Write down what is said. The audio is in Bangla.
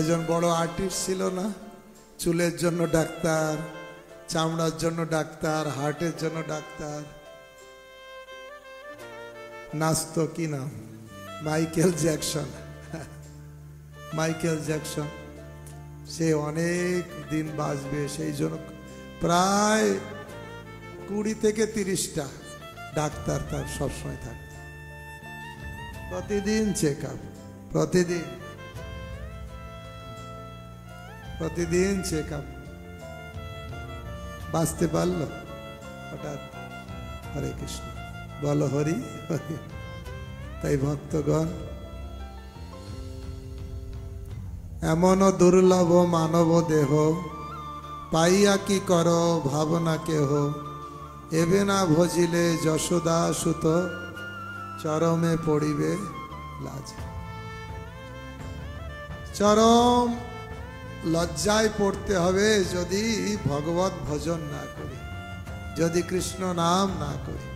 একজন বড় আর্টিস্ট ছিল না, চুলের জন্য ডাক্তার, চামড়ার জন্য ডাক্তার, হার্টের জন্য ডাক্তার, নাচতো কি নাম, মাইকেল জ্যাকসন। মাইকেল জ্যাকসন সে অনেক দিন বাঁচবে, সেই জন্য প্রায় 20 থেকে 30টা ডাক্তার তার সবসময় থাকে, প্রতিদিন চেক আপ, প্রতিদিন চেক আপ। বাঁচতে পারলো হঠাৎ, হরে কৃষ্ণ বলো হরি হরি। তাই ভক্তগণ, এমন দুর্লভ মানব দেহ, পাইয়া কি কর ভাবনা কেহ, এবে না ভজিলে যশোদা সুত, চরমে পড়িবে লাজ। চরম লজ্জায় পড়তে হবে যদি ভগবত ভজন না করি, যদি কৃষ্ণ নাম না করি।